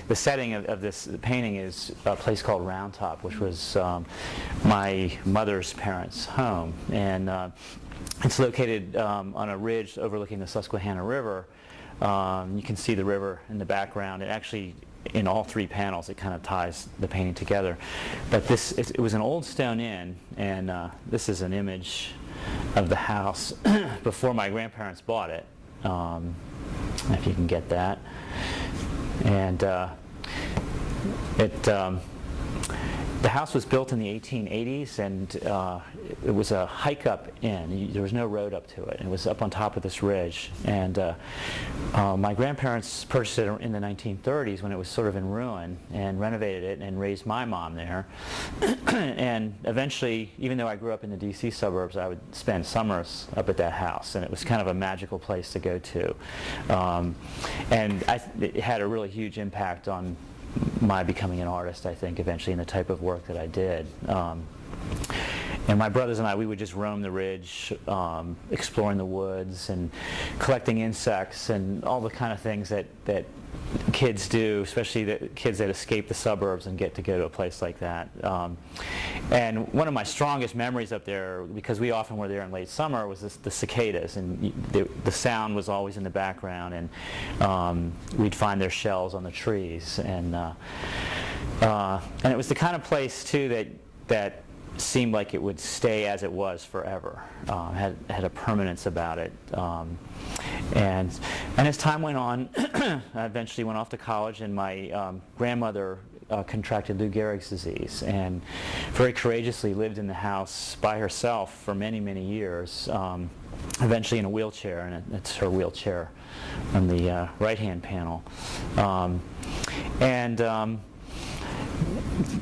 the setting of this painting is a place called Round Top, which was my mother's parents' home, and it's located on a ridge overlooking the Susquehanna River. You can see the river in the background. It actually, in all three panels, it kind of ties the painting together. But it was an old stone inn, and this is an image of the house before my grandparents bought it, if you can get that. And the house was built in the 1880s, and it was a hike-up inn. There was no road up to it. It was up on top of this ridge. And my grandparents purchased it in the 1930s when it was sort of in ruin, and renovated it and raised my mom there. And eventually, even though I grew up in the D.C. suburbs, I would spend summers up at that house, and it was kind of a magical place to go to. And it had a really huge impact on my becoming an artist, I think, eventually, in the type of work that I did. And my brothers and I, we would just roam the ridge, exploring the woods and collecting insects and all the kind of things that kids do, especially the kids that escape the suburbs and get to go to a place like that. And one of my strongest memories up there, because we often were there in late summer, was the cicadas, and the sound was always in the background, and we'd find their shells on the trees, and it was the kind of place too that seemed like it would stay as it was forever. Had a permanence about it. And as time went on, I eventually went off to college, and my grandmother contracted Lou Gehrig's disease, and very courageously lived in the house by herself for many, many years, eventually in a wheelchair, and it's her wheelchair on the right-hand panel.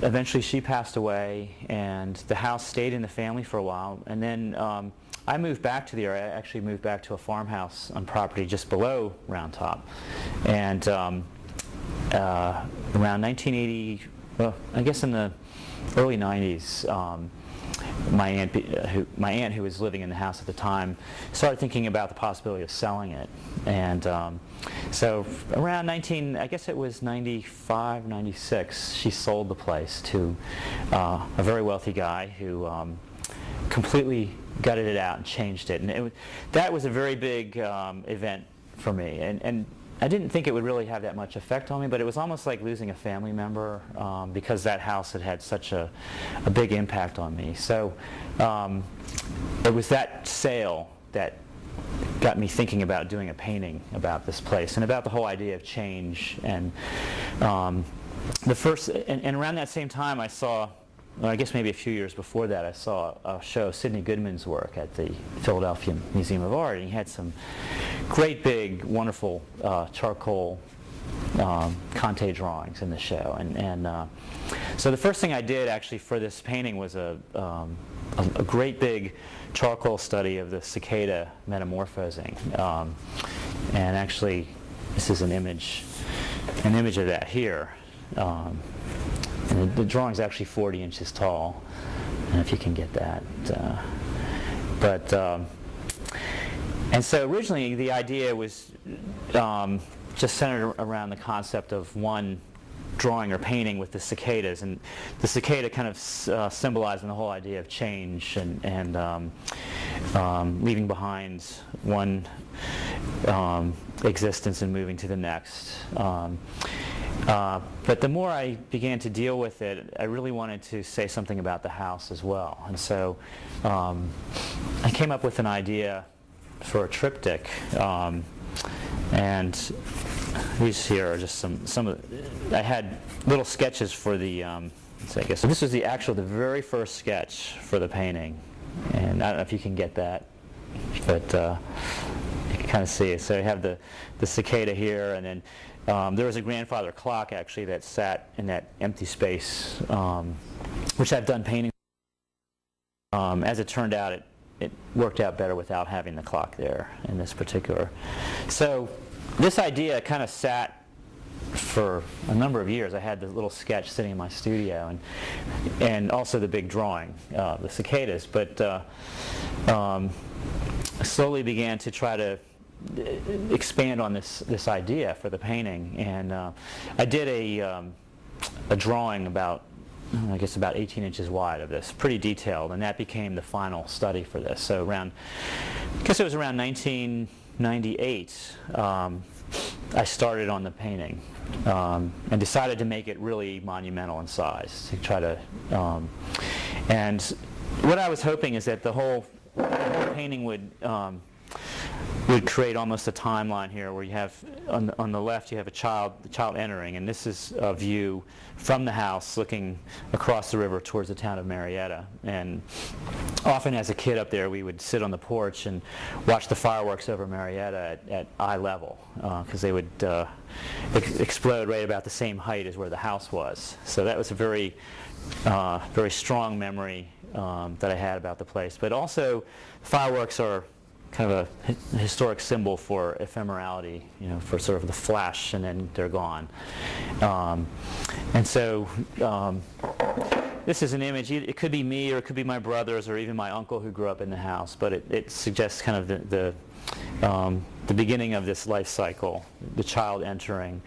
Eventually she passed away, and the house stayed in the family for a while, and then I moved back to the area. I actually moved back to a farmhouse on property just below Round Top. And around 1980, well, I guess in the early 90s, my aunt, who was living in the house at the time, started thinking about the possibility of selling it. And so around I guess it was 95, 96, she sold the place to a very wealthy guy who completely gutted it out and changed it. And that was a very big event for me. And I didn't think it would really have that much effect on me, but it was almost like losing a family member, because that house had such a big impact on me. So it was that sale that got me thinking about doing a painting about this place and about the whole idea of change. And around that same time, I saw, well, I guess maybe a few years before that, I saw a show of Sidney Goodman's work at the Philadelphia Museum of Art, and he had some great big, wonderful charcoal Conte drawings in the show. And so the first thing I did actually for this painting was a great big charcoal study of the cicada metamorphosing. And actually, this is an image of that here. And the drawing is actually 40 inches tall, and if you can get that. And so originally the idea was just centered around the concept of one drawing or painting with the cicadas, and the cicada kind of symbolizing the whole idea of change and leaving behind one existence and moving to the next. But the more I began to deal with it, I really wanted to say something about the house as well. And so I came up with an idea for a triptych. And these here are just some of the, I had little sketches for the, so I guess, so this was the very first sketch for the painting. And I don't know if you can get that, but you can kind of see it. So you have the cicada here, and then there was a grandfather clock actually that sat in that empty space, which I've done painting. As it turned out, it worked out better without having the clock there in this particular. So this idea kind of sat for a number of years. I had this little sketch sitting in my studio, and also the big drawing, the cicadas. But I slowly began to try to expand on this idea for the painting, and I did a drawing about, I guess, about 18 inches wide of this, pretty detailed, and that became the final study for this. So around, I guess it was around 1998, I started on the painting and decided to make it really monumental in size, to try to, and what I was hoping is that the whole painting would create almost a timeline here, where you have on the left you have the child entering, and this is a view from the house looking across the river towards the town of Marietta. And often as a kid up there, we would sit on the porch and watch the fireworks over Marietta at eye level, because they would explode right about the same height as where the house was. So that was a very strong memory that I had about the place. But also, fireworks are kind of a historic symbol for ephemerality, for sort of the flash and then they're gone. And so this is an image. It could be me, or it could be my brothers, or even my uncle who grew up in the house, but it suggests kind of the beginning of this life cycle, the child entering,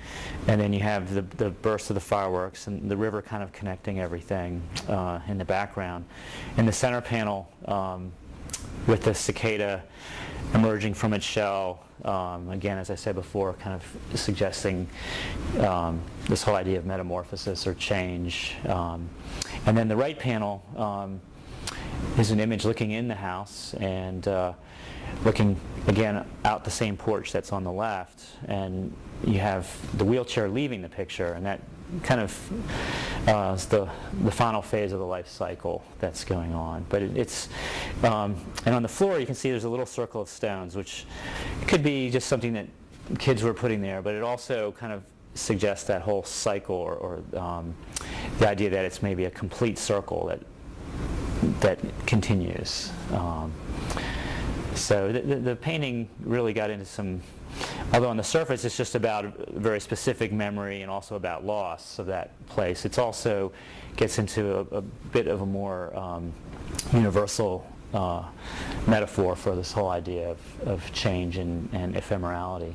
and then you have the burst of the fireworks and the river kind of connecting everything in the background. In the center panel, with the cicada emerging from its shell, again, as I said before, kind of suggesting this whole idea of metamorphosis or change. And then the right panel is an image looking in the house and looking again out the same porch that's on the left, and you have the wheelchair leaving the picture, and that kind of is the final phase of the life cycle that's going on. But it's and on the floor you can see there's a little circle of stones, which could be just something that kids were putting there, but it also kind of suggests that whole cycle, or the idea that it's maybe a complete circle that continues. So the painting really got into some, although on the surface it's just about a very specific memory and also about loss of that place, it also gets into a bit of a more universal metaphor for this whole idea of change and ephemerality.